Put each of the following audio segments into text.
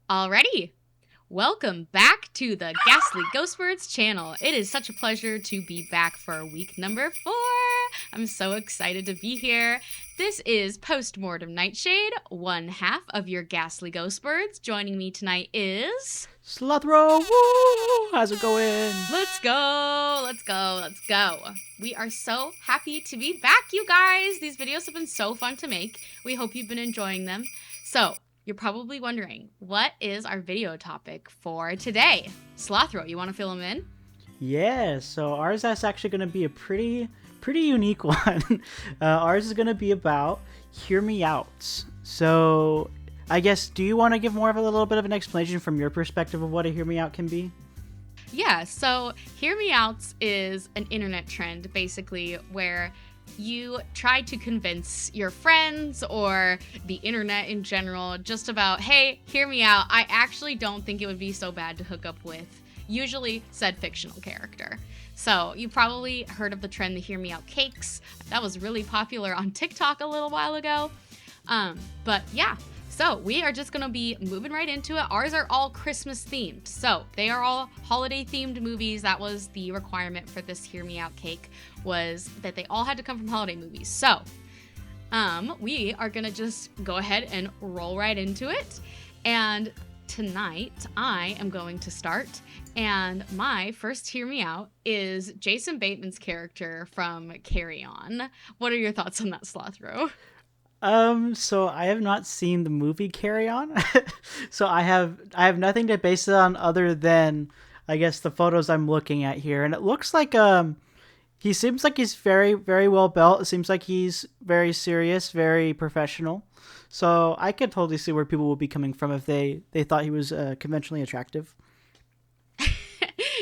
Alrighty, welcome back to the Ghastly Ghostbirds channel. It is such a pleasure to be back for week number 4. I'm so excited to be here. This is Postmortem Nightshade, one half of your Ghastly Ghostbirds. Joining me tonight is... Slothro, woo! How's it going? Let's go, let's go, let's go. We are so happy to be back, you guys. These videos have been so fun to make. We hope you've been enjoying them. So, you're probably wondering, what is our video topic for today? Slothro, you want to fill them in? Yeah, so ours is actually going to be a pretty unique one. Ours is going to be about Hear Me Out. So, I guess, do you want to give more of a little bit of an explanation from your perspective of what a Hear Me Out can be? Yeah, so Hear Me Outs is an internet trend, basically, where you try to convince your friends or the internet in general just about, hey, hear me out. I actually don't think it would be so bad to hook up with usually said fictional character. So you probably heard of the trend, the Hear Me Out cakes. That was really popular on TikTok a little while ago. But yeah, so we are just going to be moving right into it. Ours are all Christmas themed. So they are all holiday themed movies. That was the requirement for this Hear Me Out cake, was that they all had to come from holiday movies. So we are going to just go ahead and roll right into it. And tonight I am going to start. And my first Hear Me Out is Jason Bateman's character from Carry On. What are your thoughts on that, Slothro? So I have not seen the movie Carry On. So I have nothing to base it on other than, I guess, the photos I'm looking at here. And it looks like he seems like he's very, very well built. It seems like he's very serious, very professional. So I could totally see where people would be coming from if they thought he was conventionally attractive.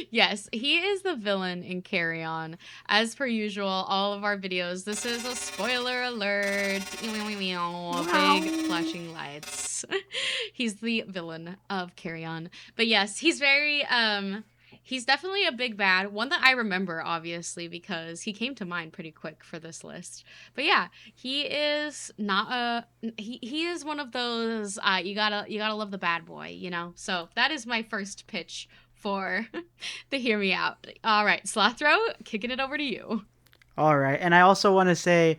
Yes, he is the villain in Carry On. As per usual, all of our videos, this is a spoiler alert. Big flashing lights. He's the villain of Carry On. But yes, he's very, he's definitely a big bad. One that I remember, obviously, because he came to mind pretty quick for this list. But yeah, he is not he is one of those, you gotta love the bad boy, you know? So that is my first pitch for the Hear Me Out. All right, Slothro, kicking it over to you. All right, and I also want to say,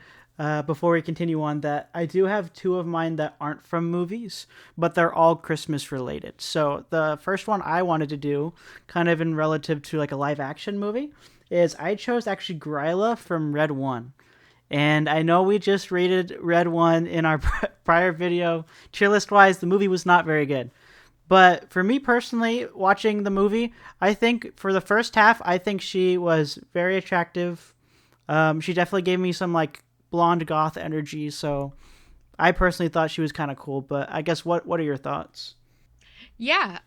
before we continue on, that I do have two of mine that aren't from movies, but they're all Christmas related. So the first one I wanted to do, kind of in relative to like a live action movie, is I chose actually Gryla from Red One. And I know we just rated Red One in our prior video. Tier list wise, the movie was not very good. But for me personally, watching the movie, I think for the first half, I think she was very attractive. She definitely gave me some like blonde goth energy, so I personally thought she was kind of cool. But I guess what are your thoughts? Yeah,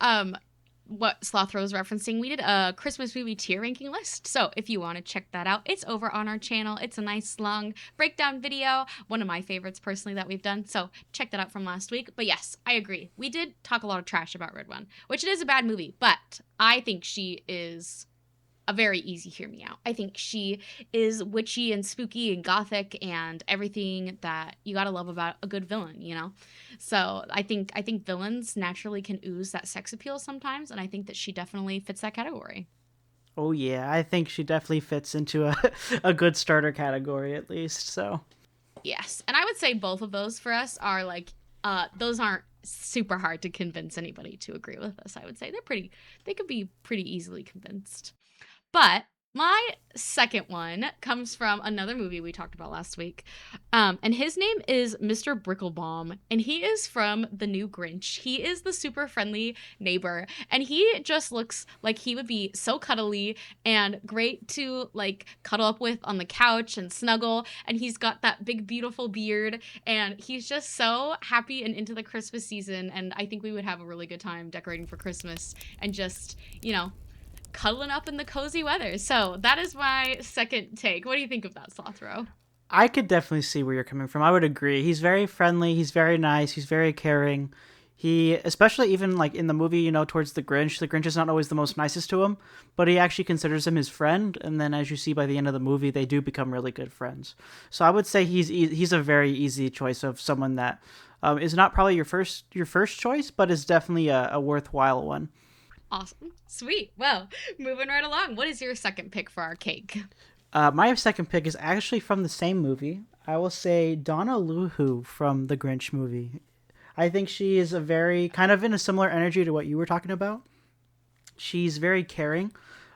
what Slothro was referencing, we did a Christmas movie tier ranking list. So if you want to check that out, it's over on our channel. It's a nice long breakdown video, one of my favorites personally that we've done. So check that out from last week. But yes, I agree. We did talk a lot of trash about Red One, which it is a bad movie, but I think she is a very easy Hear Me Out. I think she is witchy and spooky and gothic and everything that you gotta love about a good villain, you know? So I think villains naturally can ooze that sex appeal sometimes, and I think that she definitely fits that category. Oh yeah, I think she definitely fits into a a good starter category at least. So Yes. And I would say both of those for us are like those aren't super hard to convince anybody to agree with us. I would say they could be pretty easily convinced. But my second one comes from another movie we talked about last week. And his name is Mr. Bricklebaum, and he is from The New Grinch. He is the super friendly neighbor, and he just looks like he would be so cuddly and great to like cuddle up with on the couch and snuggle. And he's got that big, beautiful beard, and he's just so happy and into the Christmas season. And I think we would have a really good time decorating for Christmas and just, cuddling up in the cozy weather. So that is my second take. What do you think of that, Slothro? I could definitely see where you're coming from. I would agree. He's very friendly. He's very nice. He's very caring. He, especially even like in the movie, towards the Grinch is not always the most nicest to him, but he actually considers him his friend. And then, as you see by the end of the movie, they do become really good friends. So I would say he's a very easy choice of someone that is not probably your first choice, but is definitely a worthwhile one. Awesome. Sweet. Well, moving right along. What is your second pick for our cake? My second pick is actually from the same movie. I will say Donna Luhu from the Grinch movie. I think she is a very kind of in a similar energy to what you were talking about. She's very caring.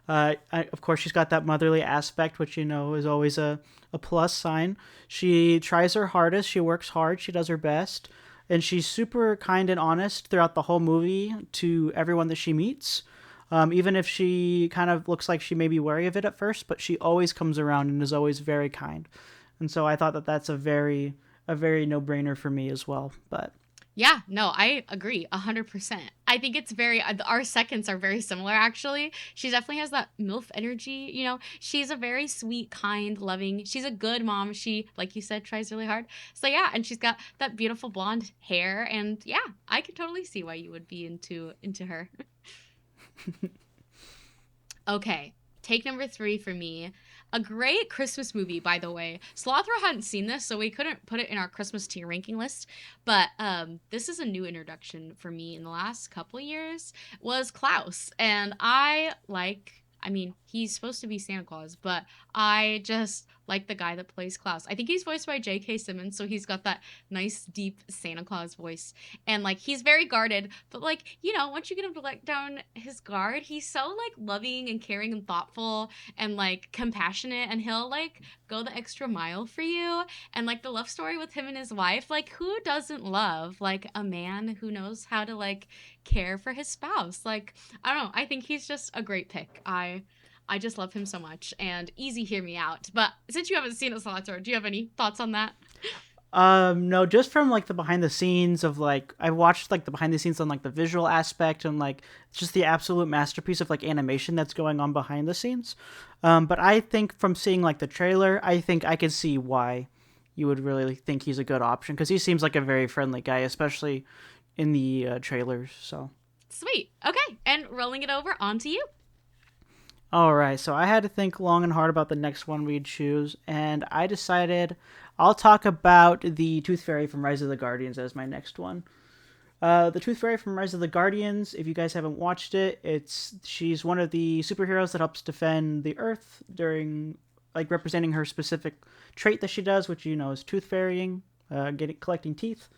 Of course, she's got that motherly aspect, which is always a plus sign. She tries her hardest. She works hard. She does her best, and she's super kind and honest throughout the whole movie to everyone that she meets. Even if she kind of looks like she may be wary of it at first, but she always comes around and is always very kind. And so I thought that that's a very no brainer for me as well. But Yeah, no, I agree 100%. I think it's very, our seconds are very similar actually. She definitely has that MILF energy, She's a very sweet, kind, loving, she's a good mom. She, like you said, tries really hard. So yeah, and she's got that beautiful blonde hair. And yeah, I could totally see why you would be into her. Okay, take number three for me. A great Christmas movie, by the way. Slothro hadn't seen this, so we couldn't put it in our Christmas tier ranking list. But this is a new introduction for me in the last couple of years. Was Klaus, and I mean, he's supposed to be Santa Claus, but I just like the guy that plays Klaus. I think he's voiced by J.K. Simmons, so he's got that nice, deep Santa Claus voice. And, like, he's very guarded, but, like, once you get him to let down his guard, he's so, like, loving and caring and thoughtful and, like, compassionate, and he'll, like, go the extra mile for you. And, like, the love story with him and his wife, like, who doesn't love, like, a man who knows how to, like, care for his spouse? Like, I don't know. I think he's just a great pick. I just love him so much. And easy, hear me out. But since you haven't seen it, Salazar, do you have any thoughts on that? No, just from like the behind the scenes of like I watched like the behind the scenes on like the visual aspect and like just the absolute masterpiece of like animation that's going on behind the scenes. But I think from seeing like the trailer, I think I could see why you would really think he's a good option because he seems like a very friendly guy, especially in the trailers. So. Sweet. Okay. And rolling it over onto you. All right, so I had to think long and hard about the next one we'd choose, and I decided I'll talk about the Tooth Fairy from Rise of the Guardians as my next one. The Tooth Fairy from Rise of the Guardians, if you guys haven't watched it, she's one of the superheroes that helps defend the Earth during, like, representing her specific trait that she does, which is tooth fairying, collecting teeth,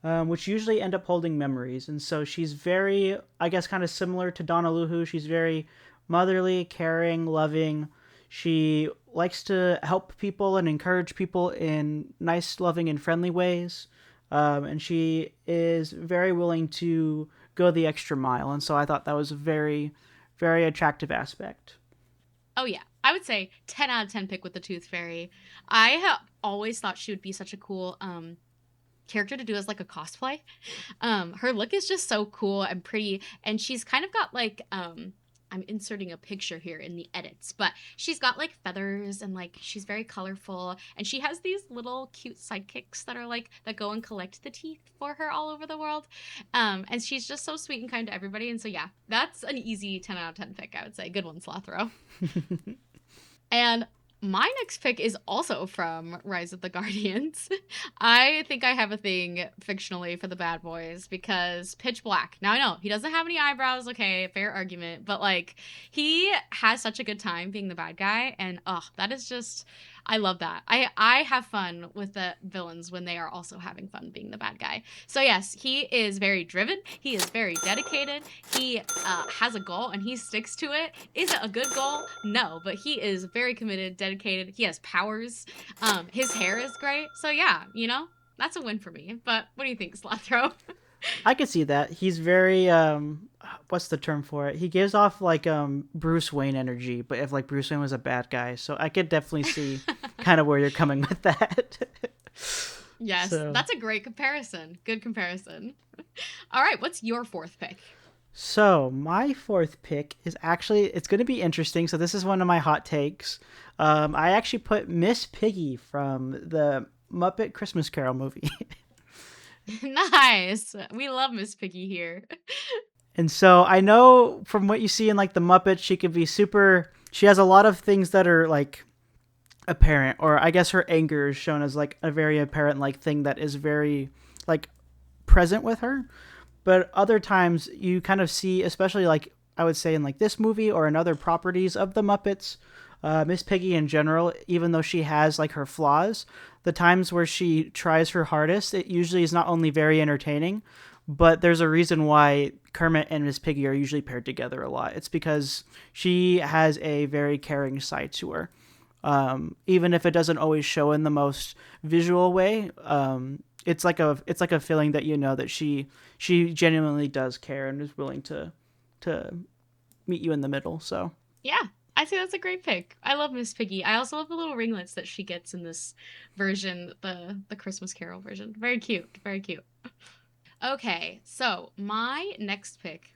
which usually end up holding memories. And so she's very, I guess, kind of similar to Donna Luhu. She's very motherly, caring, loving. She likes to help people and encourage people in nice, loving, and friendly ways. And she is very willing to go the extra mile. And so I thought that was a very, very attractive aspect. Oh, yeah. I would say 10 out of 10 pick with the Tooth Fairy. I have always thought she would be such a cool character to do as like a cosplay. Her look is just so cool and pretty. And she's kind of got like I'm inserting a picture here in the edits, but she's got like feathers and like she's very colorful, and she has these little cute sidekicks that are like that go and collect the teeth for her all over the world. And she's just so sweet and kind to everybody. And so yeah, that's an easy 10 out of 10 pick, I would say. Good one, Slothro. And my next pick is also from Rise of the Guardians. I think I have a thing fictionally for the bad boys because Pitch Black. Now I know he doesn't have any eyebrows, okay, fair argument, but like he has such a good time being the bad guy, and that is just I love that. I have fun with the villains when they are also having fun being the bad guy. So yes, he is very driven. He is very dedicated. He has a goal and he sticks to it. Is it a good goal? No, but he is very committed, dedicated. He has powers. His hair is great. So yeah, that's a win for me. But what do you think, Slothro? I could see that. He's very what's the term for it? He gives off like Bruce Wayne energy, but if like Bruce Wayne was a bad guy. So I could definitely see kind of where you're coming with that. Yes, That's a great comparison. Good comparison. All right, what's your fourth pick? So my fourth pick is actually, it's going to be interesting. So this is one of my hot takes. I actually put Miss Piggy from the Muppet Christmas Carol movie. Nice. We love Miss Piggy here. And so I know from what you see in like the Muppets, she has a lot of things that are like apparent, or I guess her anger is shown as like a very apparent like thing that is very like present with her. But other times you kind of see, especially like I would say in like this movie or in other properties of the Muppets, Miss Piggy in general, even though she has like her flaws, the times where she tries her hardest, it usually is not only very entertaining, but there's a reason why Kermit and Miss Piggy are usually paired together a lot. It's because she has a very caring side to her. Even if it doesn't always show in the most visual way, it's like a feeling that you know that she genuinely does care and is willing to meet you in the middle. So Yeah, I think that's a great pick. I love Miss Piggy. I also love the little ringlets that she gets in this version, the Christmas Carol version. Very cute, very cute. Okay, so my next pick,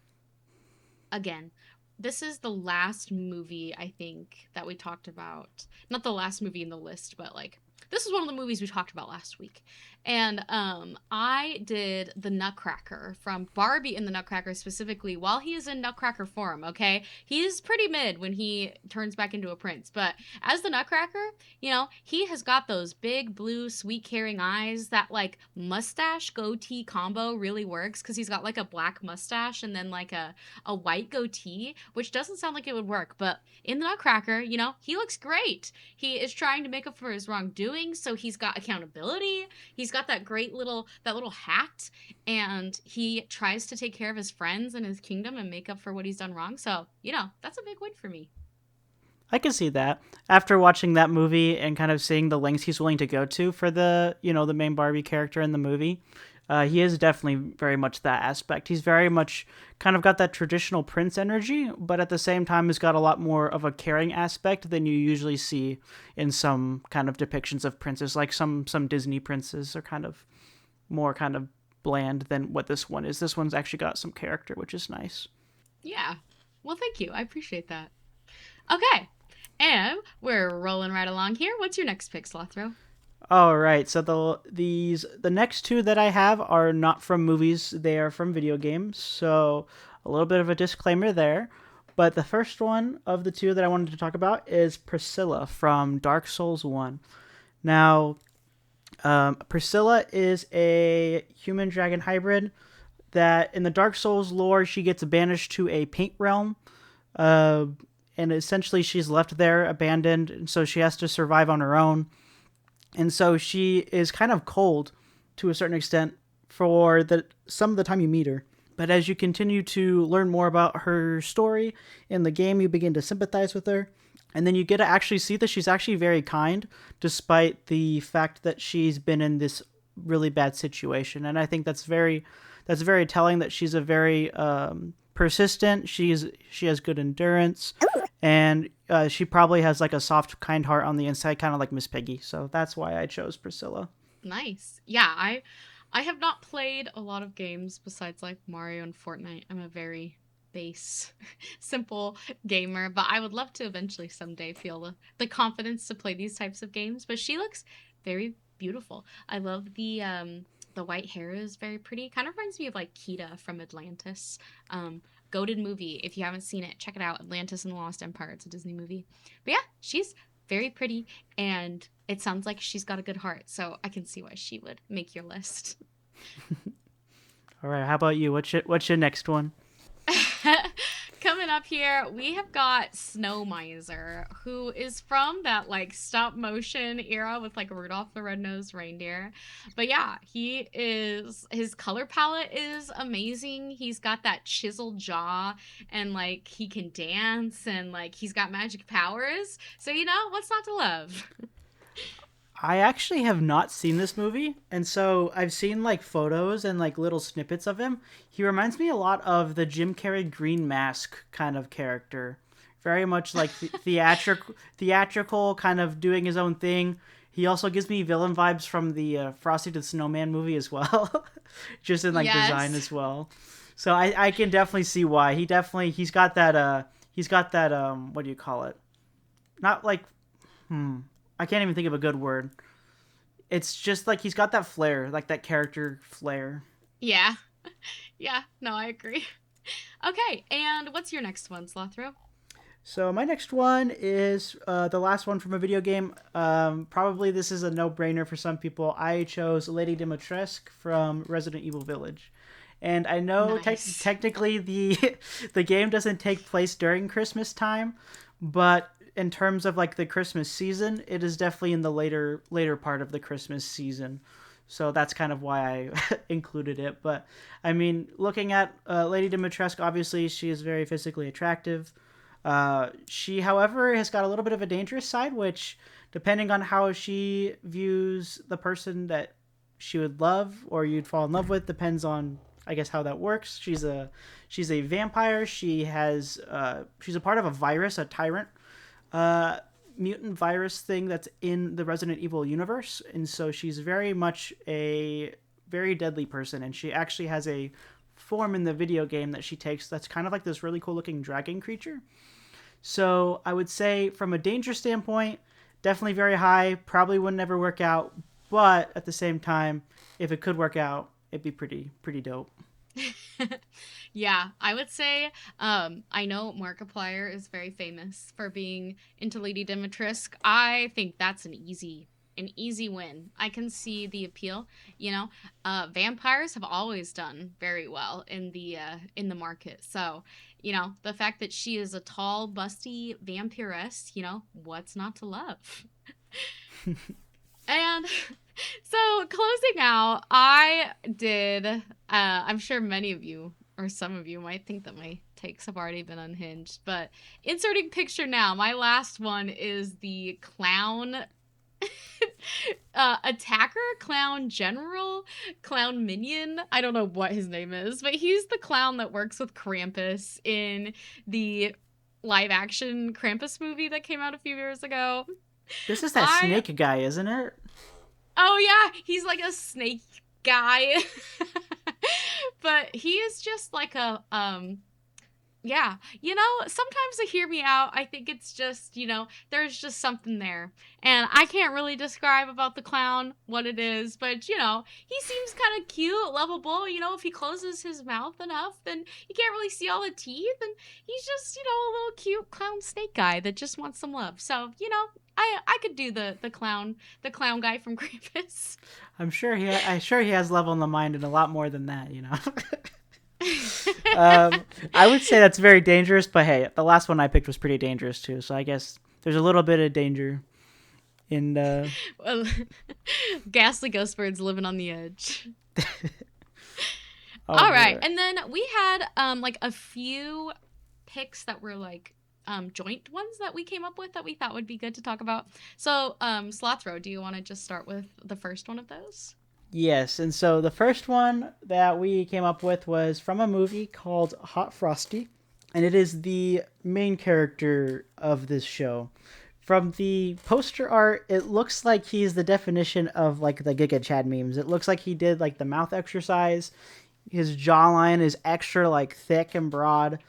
again, this is the last movie I think that we talked about. Not the last movie in the list, but like this is one of the movies we talked about last week. And I did the Nutcracker from Barbie in the Nutcracker specifically while he is in Nutcracker form, okay? He's pretty mid when he turns back into a prince, but as the Nutcracker, he has got those big blue sweet caring eyes. That like mustache goatee combo really works cuz he's got like a black mustache and then like a white goatee, which doesn't sound like it would work, but in the Nutcracker, he looks great. He is trying to make up for his wrongdoing, so he's got accountability. He's got that little hat, and he tries to take care of his friends and his kingdom and make up for what he's done wrong. So, that's a big win for me. I can see that after watching that movie and kind of seeing the lengths he's willing to go to for the main Barbie character in the movie. He is definitely very much that aspect. He's very much kind of got that traditional prince energy, but at the same time has got a lot more of a caring aspect than you usually see in some kind of depictions of princes. Like some Disney princes are kind of more kind of bland than what this one is. This one's actually got some character, which is nice. Yeah. Well, thank you. I appreciate that. Okay. And we're rolling right along here. What's your next pick, Slothro? All right, so the next two that I have are not from movies; they are from video games. So a little bit of a disclaimer there. But the first one of the two that I wanted to talk about is Priscilla from Dark Souls One. Now, Priscilla is a human dragon hybrid that in the Dark Souls lore she gets banished to a paint realm. Uh, and essentially she's left there abandoned, and so she has to survive on her own. And so she is kind of cold to a certain extent for some of the time you meet her. But as you continue to learn more about her story in the game, you begin to sympathize with her. And then you get to actually see that she's actually very kind, despite the fact that she's been in this really bad situation. And I think that's very telling that she's a very persistent. She has good endurance, and she probably has like a soft, kind heart on the inside, kind of like Miss Piggy. So that's why I chose Priscilla. Nice. Yeah, I have not played a lot of games besides like Mario and Fortnite. I'm a very base, simple gamer, but I would love to eventually someday feel the confidence to play these types of games. But she looks very beautiful. I love the white hair is very pretty. Kind of reminds me of like Kita from Atlantis. Goated movie. If you haven't seen it, check it out. Atlantis and the Lost Empire. It's a Disney movie. But yeah, she's very pretty, and it sounds like she's got a good heart. So I can see why she would make your list. All right, how about you? What's your next one? Coming up here, we have got Snow Miser, who is from that like stop motion era with like Rudolph the Red-Nosed Reindeer. But yeah, his color palette is amazing. He's got that chiseled jaw, and like he can dance, and like he's got magic powers. So what's not to love? I actually have not seen this movie, and so I've seen like photos and like little snippets of him. He reminds me a lot of the Jim Carrey Green Mask kind of character. Very much like theatrical, kind of doing his own thing. He also gives me villain vibes from the Frosty the Snowman movie as well, just in like design Yes. as well. So I can definitely see why. He's got that what do you call it? Not like I can't even think of a good word. It's just like he's got that flair, like that character flair. Yeah. Yeah, no, I agree. Okay, and what's your next one, Slothro? So my next one is the last one from a video game. Probably this is a no-brainer for some people. I chose Lady Dimitrescu from Resident Evil Village, and I know Nice. technically the the game doesn't take place during Christmas time, but in terms of like the Christmas season, it is definitely in the later part of the Christmas season. So that's kind of why I included it. But I mean, looking at Lady Dimitrescu, obviously she is very physically attractive. She, however, has got a little bit of a dangerous side, which, depending on how she views the person that she would love or you'd fall in love with, depends on, I guess, how that works. She's a vampire. She's a part of a virus, a tyrant, uh, mutant virus thing that's in the Resident Evil universe, and so she's very much a very deadly person, and she actually has a form in the video game that she takes that's kind of like this really cool looking dragon creature. So I would say from a danger standpoint, definitely very high. Probably would never work out, but at the same time, if it could work out, it'd be pretty dope. Yeah, I would say I know Markiplier is very famous for being into Lady Dimitrescu. I think that's an easy win. I can see the appeal, you know. Vampires have always done very well in the market. So, the fact that she is a tall, busty vampiress, what's not to love? And so closing out, I did. I'm sure many of you or some of you might think that my takes have already been unhinged, but inserting picture now, my last one is the clown attacker, clown general, clown minion. I don't know what his name is, but he's the clown that works with Krampus in the live action Krampus movie that came out a few years ago. This is that I snake guy, isn't it? Oh yeah, he's like a snake guy. But he is just like a yeah, sometimes to hear me out, I think it's just, there's just something there. And I can't really describe about the clown what it is, but he seems kind of cute, lovable. If he closes his mouth enough, then you can't really see all the teeth, and he's just, a little cute clown snake guy that just wants some love. So, I could do the clown guy from Krampus. I'm sure he has level in the mind and a lot more than that, you know. I would say that's very dangerous, but hey, the last one I picked was pretty dangerous too. So I guess there's a little bit of danger in. Well, ghastly ghost birds living on the edge. Oh All right, boy. and then we had like a few picks that were like joint ones that we came up with that we thought would be good to talk about. So, Slothro, do you want to just start with the first one of those? Yes, and so the first one that we came up with was from a movie called Hot Frosty, and it is the main character of this show. From the poster art, it looks like he's the definition of like the Giga Chad memes. It looks like he did like the mouth exercise. His jawline is extra like thick and broad.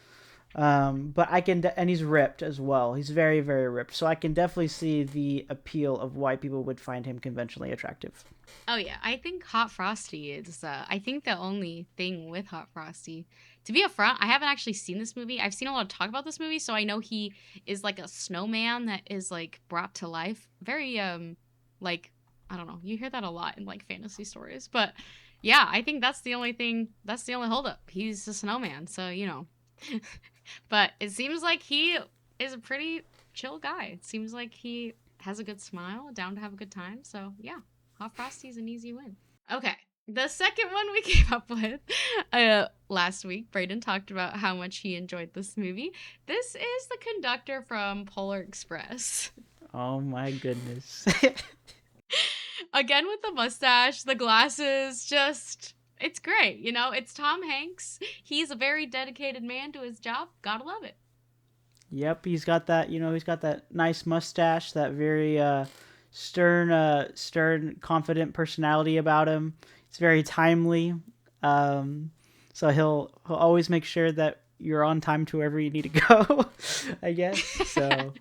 But and he's ripped as well. He's very, very ripped. So I can definitely see the appeal of why people would find him conventionally attractive. Oh yeah, I think Hot Frosty is. I think the only thing with Hot Frosty, to be upfront, I haven't actually seen this movie. I've seen a lot of talk about this movie, so I know he is like a snowman that is like brought to life. Very like I don't know. You hear that a lot in like fantasy stories, but yeah, I think that's the only thing. That's the only holdup. He's a snowman, so But it seems like he is a pretty chill guy. It seems like he has a good smile, down to have a good time. So yeah, Hot Frosty's an easy win. Okay. The second one we came up with last week, Brayden talked about how much he enjoyed this movie. This is the conductor from Polar Express. Oh my goodness. Again with the mustache, the glasses, just it's great, It's Tom Hanks. He's a very dedicated man to his job. Gotta love it. Yep, he's got that nice mustache, that very stern, confident personality about him. It's very timely. So he'll always make sure that you're on time to wherever you need to go, I guess. So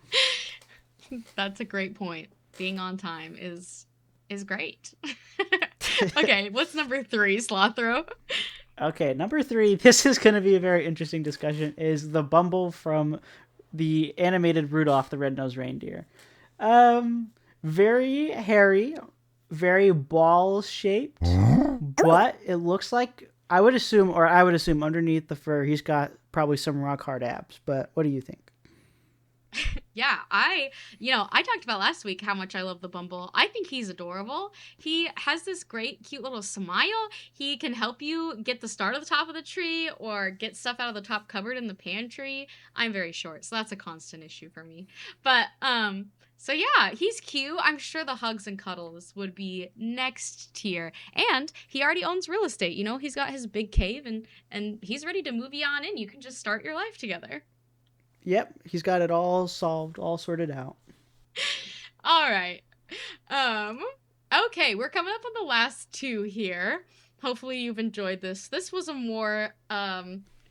That's a great point. Being on time is great. Okay, what's number 3, Slothro? okay, number 3. This is going to be a very interesting discussion. Is the Bumble from the animated Rudolph the Red-Nosed Reindeer. Um, very hairy, very ball shaped, but it looks like I would assume underneath the fur he's got probably some rock hard abs. But what do you think? Yeah, I talked about last week how much I love the Bumble. I think he's adorable. He has this great, cute little smile. He can help you get the start of the top of the tree or get stuff out of the top cupboard in the pantry. I'm very short, so that's a constant issue for me. But, so yeah, he's cute. I'm sure the hugs and cuddles would be next tier. And he already owns real estate. He's got his big cave and he's ready to move you on in. You can just start your life together. Yep, he's got it all solved, all sorted out. All right. Um, okay, we're coming up on the last two here. Hopefully you've enjoyed this. This was a more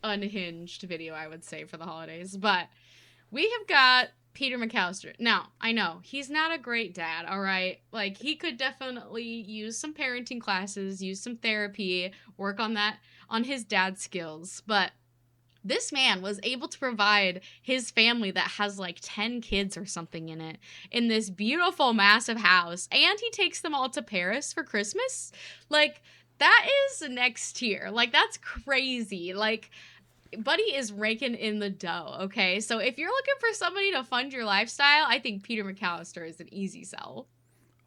unhinged video, I would say, for the holidays. But we have got Peter McAllister. Now, I know he's not a great dad, all right? Like, he could definitely use some parenting classes, use some therapy, work on his dad skills. But this man was able to provide his family that has like 10 kids or something in this beautiful, massive house. And he takes them all to Paris for Christmas. Like, that is next tier. Like, that's crazy. Like, Buddy is raking in the dough, okay? So if you're looking for somebody to fund your lifestyle, I think Peter McAllister is an easy sell.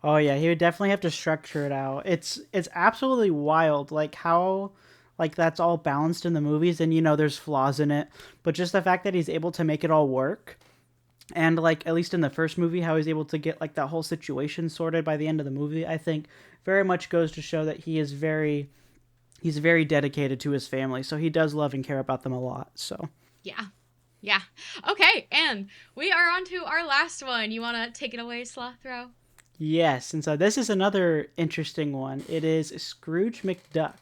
Oh yeah, he would definitely have to structure it out. It's absolutely wild, like how like that's all balanced in the movies, and there's flaws in it, but just the fact that he's able to make it all work, and like at least in the first movie, how he's able to get like that whole situation sorted by the end of the movie, I think very much goes to show that he's very dedicated to his family, so he does love and care about them a lot. So Yeah. Yeah. Okay, and we are on to our last one. You want to take it away, Slothro? yes, and so this is another interesting one. It is Scrooge McDuck.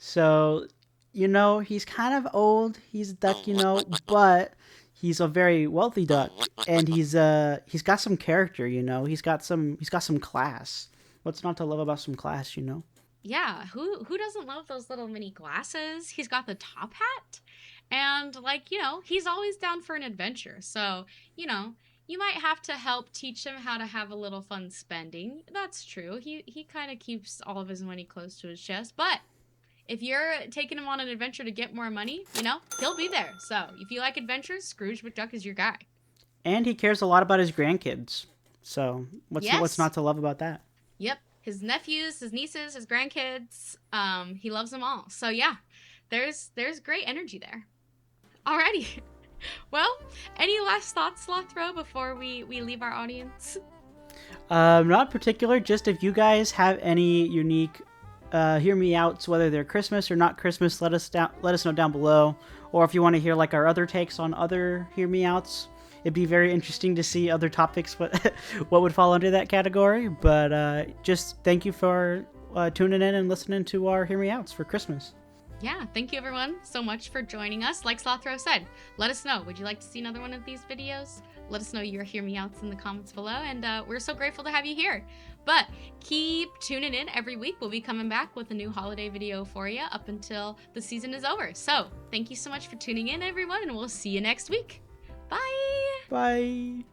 So, he's kind of old. He's a duck, but he's a very wealthy duck, and he's got some character. He's got some class. What's not to love about some class? Yeah, who doesn't love those little mini glasses? He's got the top hat, and he's always down for an adventure. So, you might have to help teach him how to have a little fun spending. That's true. He kind of keeps all of his money close to his chest, but if you're taking him on an adventure to get more money, he'll be there. So, if you like adventures, Scrooge McDuck is your guy. And he cares a lot about his grandkids. So, what's Yes. not to love about that? Yep. His nephews, his nieces, his grandkids, he loves them all. So yeah, there's great energy there. Alrighty. Well, any last thoughts, Slothro, before we leave our audience? Not particular. Just if you guys have any unique hear me outs, whether they're Christmas or not Christmas, let us know down below. Or if you want to hear like our other takes on other hear me outs, it'd be very interesting to see other topics what would fall under that category. But just thank you for tuning in and listening to our hear me outs for Christmas. Yeah, thank you everyone so much for joining us. Like Slothro said, let us know. Would you like to see another one of these videos? Let us know your hear me outs in the comments below, and we're so grateful to have you here. But keep tuning in every week. We'll be coming back with a new holiday video for you up until the season is over. So thank you so much for tuning in, everyone, and we'll see you next week. Bye! Bye!